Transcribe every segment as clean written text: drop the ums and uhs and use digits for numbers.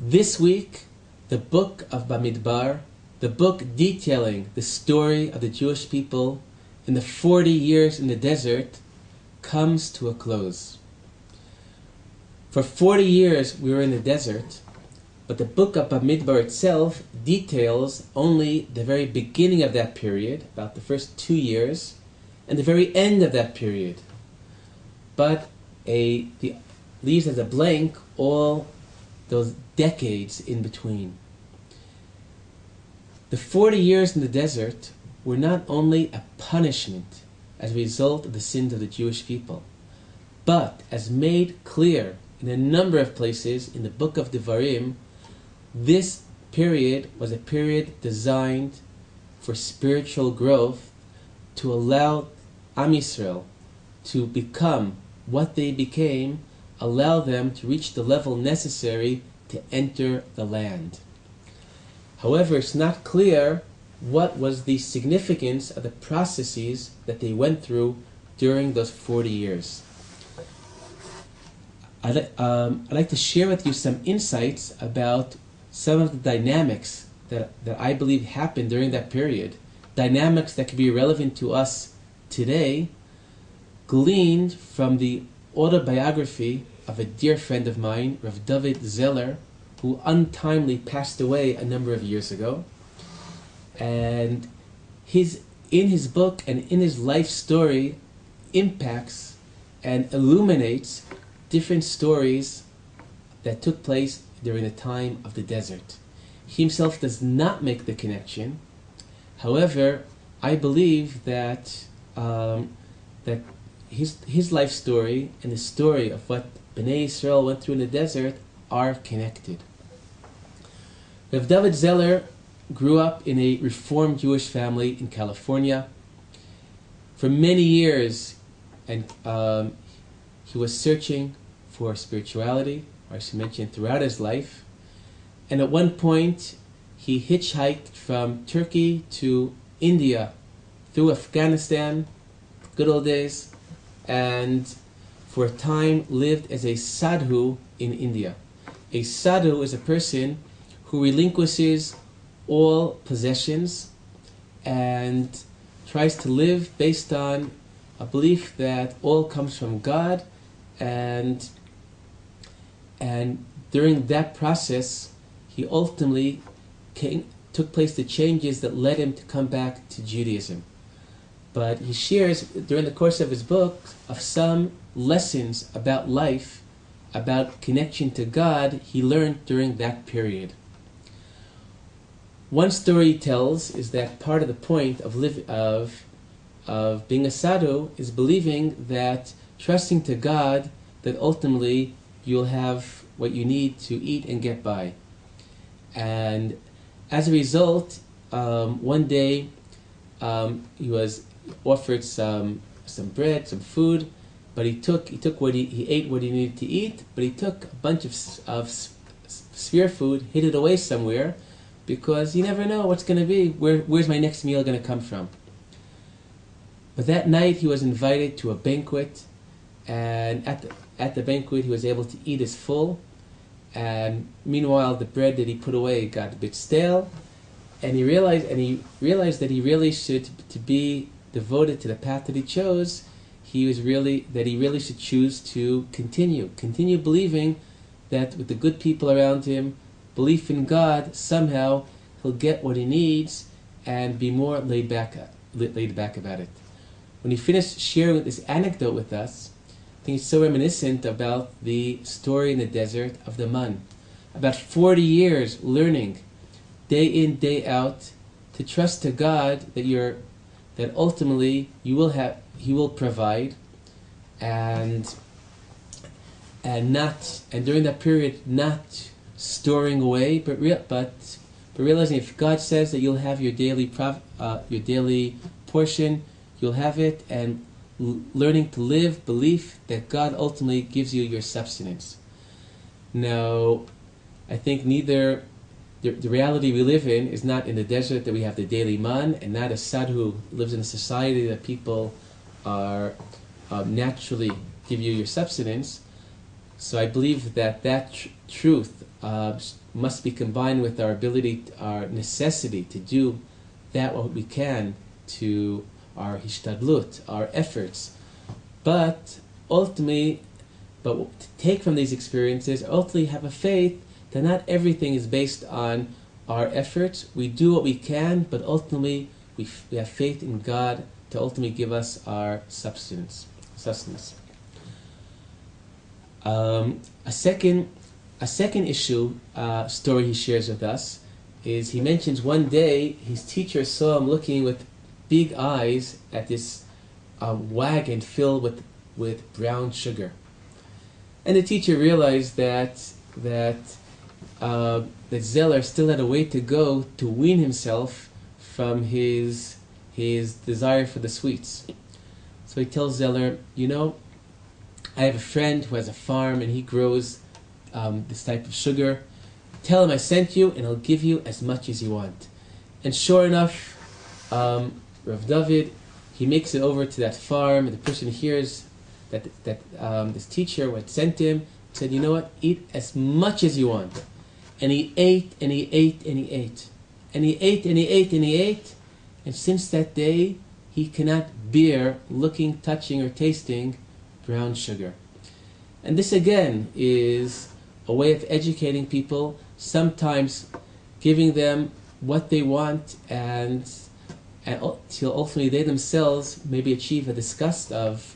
This week, the book of BaMidbar, the book detailing the story of the Jewish people in the 40 years in the desert, comes to a close. For 40 years we were in the desert, but the book of BaMidbar itself details only the very beginning of that period, about the first 2 years, and the very end of that period. But leaves as a blank all those decades in between. The 40 years in the desert were not only a punishment as a result of the sins of the Jewish people, but as made clear in a number of places in the book of Devarim, this period was a period designed for spiritual growth, to allow Am Yisrael to become what they became, allow them to reach the level necessary to enter the land. However, it's not clear what was the significance of the processes that they went through during those 40 years. I'd like to share with you some insights about some of the dynamics that I believe happened during that period, dynamics that could be relevant to us today, gleaned from the autobiography of a dear friend of mine, Rav David Zeller, who untimely passed away a number of years ago. And in his book and in his life story impacts and illuminates different stories that took place during the time of the desert. He himself does not make the connection. However, I believe that that his life story and the story of what Bnei Yisrael went through in the desert are connected. Rav David Zeller grew up in a Reformed Jewish family in California. For many years, and he was searching for spirituality, or I should mention throughout his life. And at one point, he hitchhiked from Turkey to India, through Afghanistan, good old days, and for a time lived as a sadhu in India. A sadhu is a person who relinquishes all possessions and tries to live based on a belief that all comes from God, and during that process he ultimately took place the changes that led him to come back to Judaism. But he shares during the course of his book of some lessons about life, about connection to God he learned during that period. One story he tells is that part of the point of being a sadhu is believing that, trusting to God, that ultimately you'll have what you need to eat and get by. And as a result, one day he was offered some bread, some food, but he ate what he needed to eat, but he took a bunch of spare food, hid it away somewhere, because you never know what's going to be, where's my next meal going to come from. But that night he was invited to a banquet, and at the banquet he was able to eat his full, and meanwhile the bread that he put away got a bit stale, and he realized that he really should, to be devoted to the path that he chose, he really should choose to continue believing that with the good people around him, belief in God, somehow he'll get what he needs and be more laid back about it. When he finished sharing this anecdote with us, I think it's so reminiscent about the story in the desert of the man. About 40 years learning, day in, day out, to trust to God that ultimately He will provide, and during that period not storing away, but realizing if God says that you'll have your daily portion, you'll have it, and learning to live belief that God ultimately gives you your substance. Now, I think neither the reality we live in is not in the desert that we have the daily man, and not a sadhu lives in a society that people are naturally give you your substance. So I believe that truth must be combined with our ability, our necessity to do that what we can, to our hishtadlut, our efforts. But ultimately, to take from these experiences, ultimately have a faith that not everything is based on our efforts. We do what we can, but ultimately we have faith in God to ultimately give us our sustenance. A second issue story he shares with us is, he mentions one day his teacher saw him looking with big eyes at this wagon filled with brown sugar, and the teacher realized that Zeller still had a way to go to wean himself from his desire for the sweets. So he tells Zeller, I have a friend who has a farm and he grows this type of sugar. Tell him I sent you and he'll give you as much as you want. And sure enough, Rav David, he makes it over to that farm, and the person hears that this teacher who had sent him said, you know what, eat as much as you want. And he ate, and he ate, and he ate. And he ate, and he ate, and he ate. And since that day, he cannot bear looking, touching, or tasting brown sugar. And this again is a way of educating people, sometimes giving them what they want, and till ultimately they themselves maybe achieve a disgust of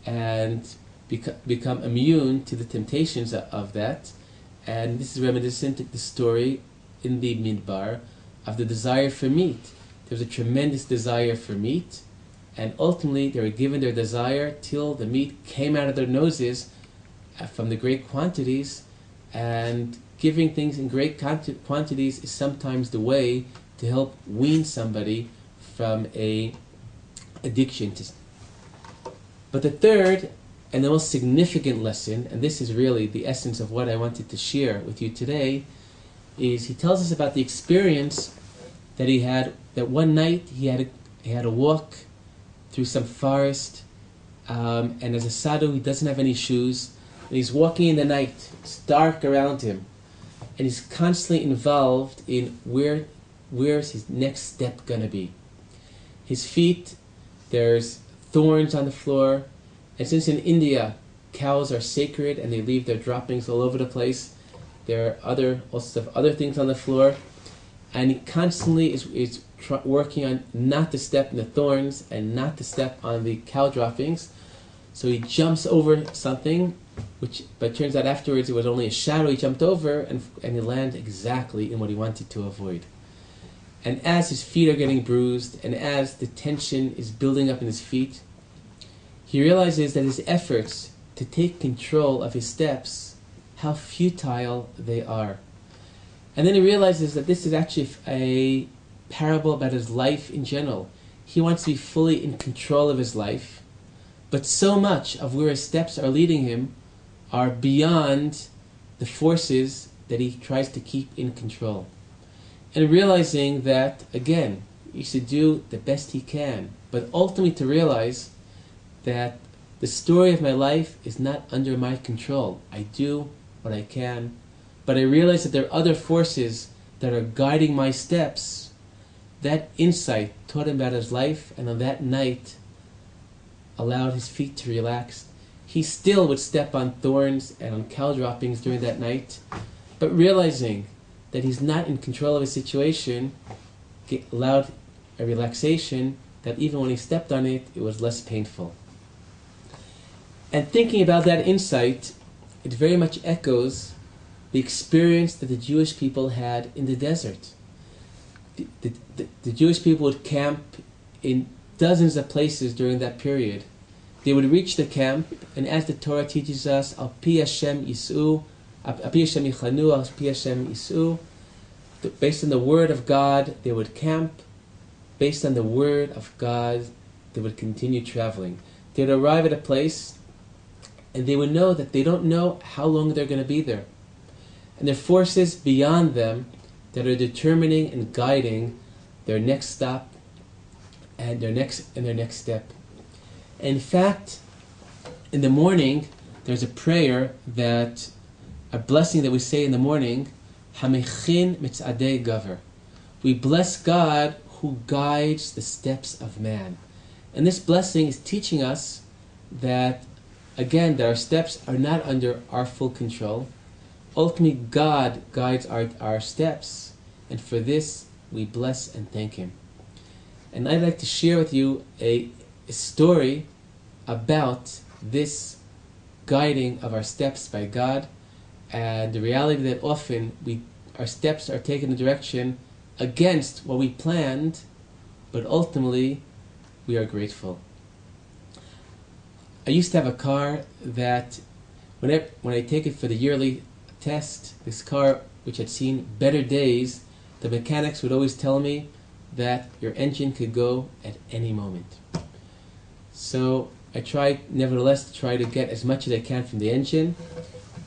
and become immune to the temptations of that. And this is reminiscent of the story in the Midbar of the desire for meat. There was a tremendous desire for meat, and ultimately they were given their desire till the meat came out of their noses from the great quantities. And giving things in great quantities is sometimes the way to help wean somebody from a addiction. But the third and the most significant lesson, and this is really the essence of what I wanted to share with you today, is he tells us about the experience that he had, that one night he had a walk through some forest, and as a sadhu he doesn't have any shoes, and he's walking in the night, it's dark around him, and he's constantly involved in where's his next step going to be. His feet, there's thorns on the floor, and since in India cows are sacred and they leave their droppings all over the place, there are all sorts of other things on the floor, and he constantly is working on not to step in the thorns and not to step on the cow droppings. So he jumps over something, but it turns out afterwards it was only a shadow he jumped over, and he landed exactly in what he wanted to avoid. And as his feet are getting bruised, and as the tension is building up in his feet, he realizes that his efforts to take control of his steps, how futile they are. And then he realizes that this is actually a parable about his life in general. He wants to be fully in control of his life, but so much of where his steps are leading him are beyond the forces that he tries to keep in control. And realizing that, again, he should do the best he can, but ultimately to realize that the story of my life is not under my control. I do what I can, but I realize that there are other forces that are guiding my steps. That insight taught him about his life, and on that night allowed his feet to relax. He still would step on thorns and on cow droppings during that night, but realizing that he's not in control of his situation allowed a relaxation that even when he stepped on it, it was less painful. And thinking about that insight, it very much echoes the experience that the Jewish people had in the desert. The Jewish people would camp in dozens of places during that period. They would reach the camp, and as the Torah teaches us, Al Pi Hashem Yis'u, Al Pi Hashem Yichanu, Al Pi Hashem Yis'u, based on the word of God, they would camp. Based on the word of God, they would continue traveling. They would arrive at a place, and they would know that they don't know how long they're going to be there. And there are forces beyond them that are determining and guiding their next stop and their next step. And in fact, in the morning, there's a prayer a blessing that we say in the morning, Hamechin mitzadei gaver. We bless God who guides the steps of man. And this blessing is teaching us that, again, that our steps are not under our full control. Ultimately, God guides our steps, and for this we bless and thank Him. And I'd like to share with you a story about this guiding of our steps by God, and the reality that often our steps are taken in a direction against what we planned, but ultimately we are grateful. I used to have a car that when I take it for the yearly test, this car which had seen better days, the mechanics would always tell me that your engine could go at any moment. So I tried nevertheless to try to get as much as I can from the engine.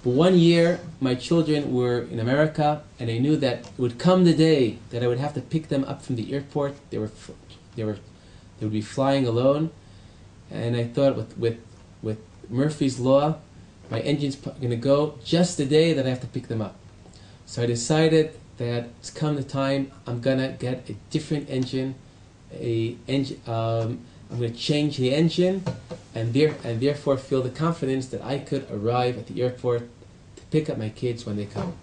But one year my children were in America, and I knew that it would come the day that I would have to pick them up from the airport. They would be flying alone, and I thought with Murphy's Law, my engine's going to go just the day that I have to pick them up. So I decided that it's come the time I'm going to get a different engine. I'm going to change the engine, and therefore feel the confidence that I could arrive at the airport to pick up my kids when they come.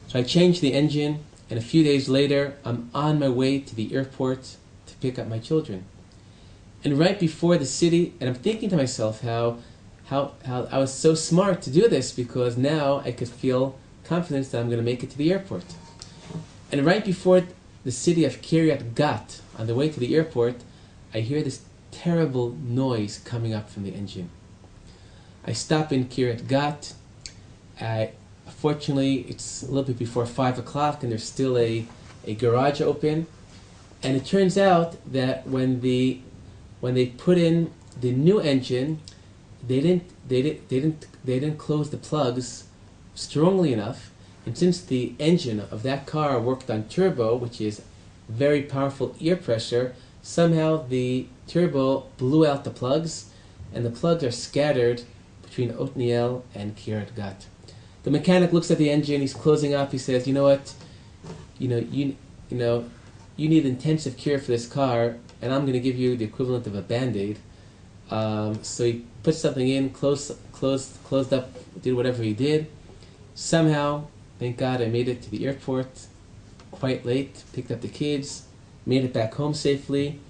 So I changed the engine, and a few days later I'm on my way to the airport to pick up my children. And right before the city, and I'm thinking to myself how I was so smart to do this, because now I could feel confidence that I'm going to make it to the airport. And right before the city of Kiryat Gat, on the way to the airport, I hear this terrible noise coming up from the engine. I stop in Kiryat Gat. Fortunately, it's a little bit before 5 o'clock, and there's still a garage open. And it turns out that when they put in the new engine, they didn't close the plugs strongly enough, and since the engine of that car worked on turbo, which is very powerful air pressure, somehow the turbo blew out the plugs, and the plugs are scattered between Otniel and Kiryat Gat. The mechanic looks at the engine. He's closing up. He says, "You know what? You need intensive care for this car, and I'm going to give you the equivalent of a Band-Aid." So he put something in, closed up, did whatever he did. Somehow, thank God, I made it to the airport quite late, picked up the kids, made it back home safely,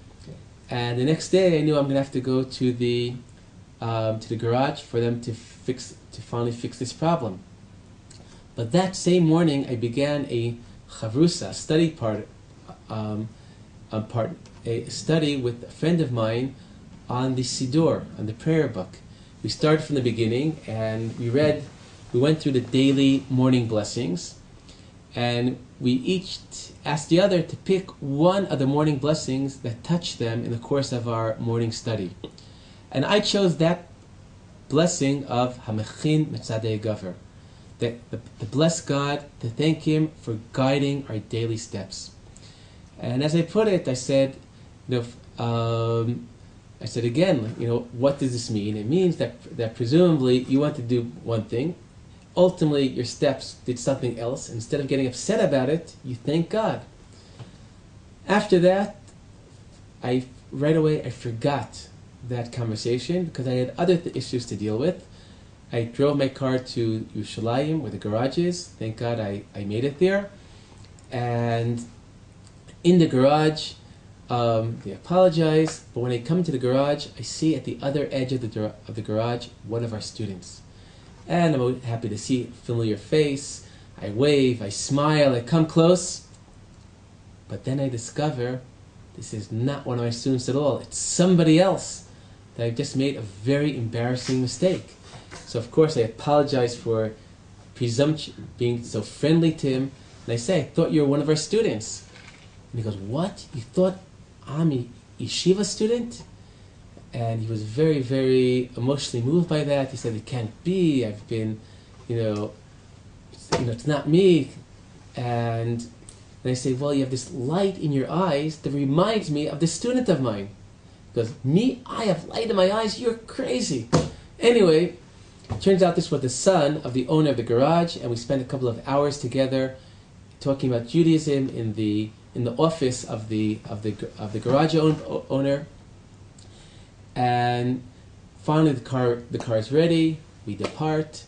and the next day I knew I'm going to have to go to the garage for them to finally fix this problem. But that same morning, I began a chavrusa, a study with a friend of mine on the Siddur, on the prayer book. We started from the beginning, and we went through the daily morning blessings, and we each asked the other to pick one of the morning blessings that touched them in the course of our morning study. And I chose that blessing of Hamechin Mitzadei Gaver, to bless God, to thank Him for guiding our daily steps. And as I put it, I said, again, what does this mean? It means that presumably you want to do one thing, ultimately your steps did something else. Instead of getting upset about it, you thank God. After that, right away I forgot that conversation because I had other issues to deal with. I drove my car to Yerushalayim, where the garage is. Thank God I made it there. And in the garage, they apologize, but when I come to the garage, I see at the other edge of the garage one of our students. And I'm happy to see a familiar face. I wave, I smile, I come close. But then I discover this is not one of my students at all. It's somebody else that I've just made a very embarrassing mistake. So of course I apologize for being so friendly to him. And I say, I thought you were one of our students. And he goes, what? You thought I'm a yeshiva student? And he was very, very emotionally moved by that. He said, it can't be. I've been, it's not me. And I say, well, you have this light in your eyes that reminds me of this student of mine. He goes, me? I have light in my eyes? You're crazy. Anyway, It turns out this was the son of the owner of the garage, and we spent a couple of hours together talking about Judaism in the office of the garage owner. And finally, the car is ready. We depart,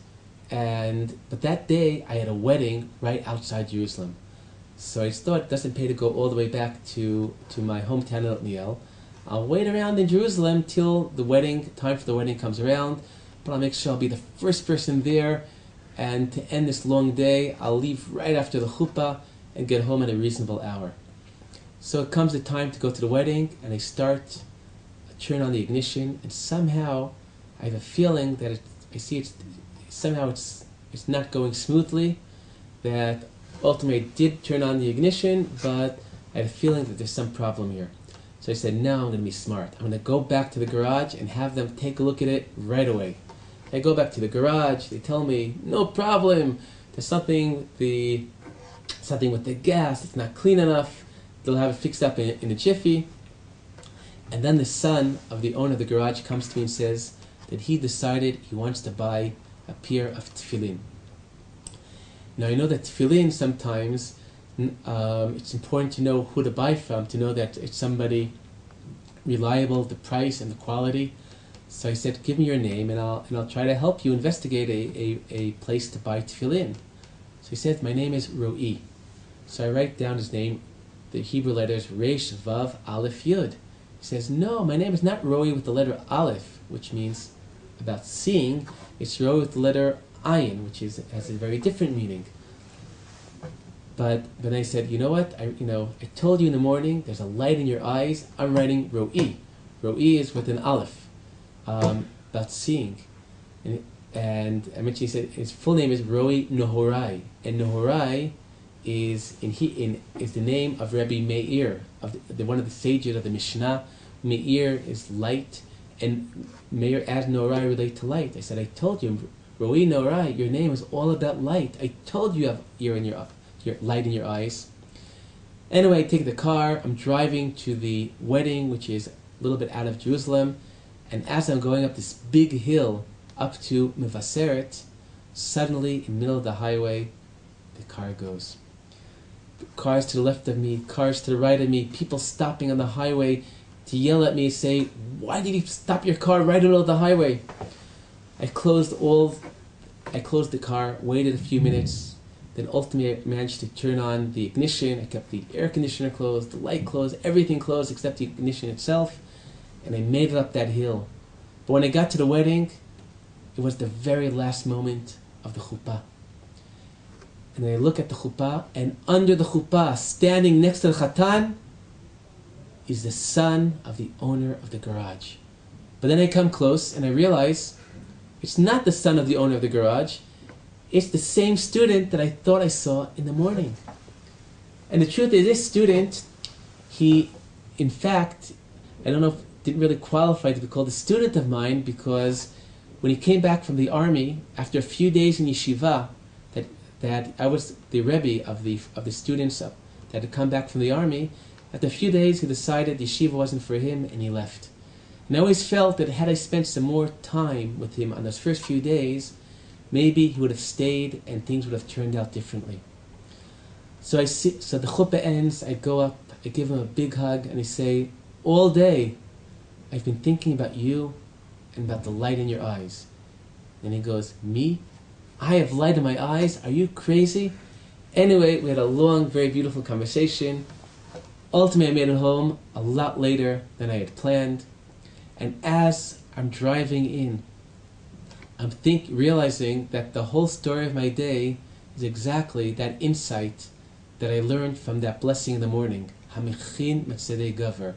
but that day I had a wedding right outside Jerusalem, so I just thought it doesn't pay to go all the way back to my hometown in Otniel. I'll wait around in Jerusalem till time for the wedding comes around, but I'll make sure I'll be the first person there, and to end this long day, I'll leave right after the chuppah and get home at a reasonable hour. So it comes the time to go to the wedding, and I turn on the ignition, and somehow I have a feeling that it's not going smoothly, that ultimately I did turn on the ignition, but I had a feeling that there's some problem here. So I said, no, I'm going to be smart. I'm going to go back to the garage and have them take a look at it right away. I go back to the garage, they tell me, no problem, there's something with the gas, it's not clean enough, they'll have it fixed up in a jiffy. And then the son of the owner of the garage comes to me and says that he decided he wants to buy a pair of tefillin. Now I know that tefillin sometimes, it's important to know who to buy from, to know that it's somebody reliable, the price and the quality. So I said, give me your name and I'll try to help you investigate a place to buy tefillin. So he said, my name is Ro'i. So I write down his name, the Hebrew letters Resh, Vav, Aleph, Yud. He says, no, my name is not Ro'i with the letter Aleph, which means about seeing. It's Ro'i with the letter Ayin, which has a very different meaning. But I said, you know what? I told you in the morning, there's a light in your eyes. I'm writing Ro'i. Ro'i is with an Aleph, about seeing. And I mentioned, he said his full name is Ro'i Nehorai, and Nehorai is the name of Rabbi Meir, of one of the sages of the Mishnah. Meir is light, and Meir and Nehorai relate to light. I said, I told you, Ro'i Nehorai, your name is all about light. I told you have your light in your eyes. Anyway, I take the car, I'm driving to the wedding, which is a little bit out of Jerusalem, and as I'm going up this big hill up to Mevaseret, suddenly in the middle of the highway, the car goes. Cars to the left of me, cars to the right of me, people stopping on the highway to yell at me, say, why did you stop your car right in the middle of the highway? I closed the car, waited a few minutes, then ultimately I managed to turn on the ignition. I kept the air conditioner closed, the light closed, everything closed except the ignition itself, and I made it up that hill. But when I got to the wedding, it was the very last moment of the chuppah. And I look at the chuppah, and under the chuppah, standing next to the chatan, is the son of the owner of the garage. But then I come close and I realize it's not the son of the owner of the garage. It's the same student that I thought I saw in the morning. And the truth is, this student, he, in fact, I don't know if didn't really qualify to be called a student of mine, because when he came back from the army, after a few days in yeshiva, that I was the Rabbi of the students that had come back from the army, after a few days he decided yeshiva wasn't for him and he left. And I always felt that had I spent some more time with him on those first few days, maybe he would have stayed and things would have turned out differently. So the chuppah ends, I go up, I give him a big hug, and I say, all day I've been thinking about you and about the light in your eyes. And he goes, me? I have light in my eyes? Are you crazy? Anyway, we had a long, very beautiful conversation. Ultimately, I made it home a lot later than I had planned. And as I'm driving in, I'm realizing that the whole story of my day is exactly that insight that I learned from that blessing in the morning. Hamichin metzedei gaver.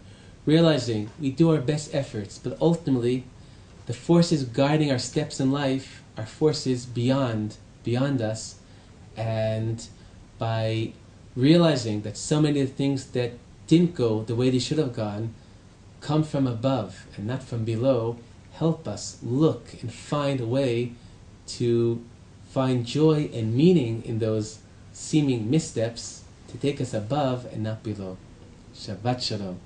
Realizing we do our best efforts, but ultimately the forces guiding our steps in life are forces beyond us. And by realizing that so many of the things that didn't go the way they should have gone come from above and not from below, help us look and find a way to find joy and meaning in those seeming missteps, to take us above and not below. Shabbat Shalom.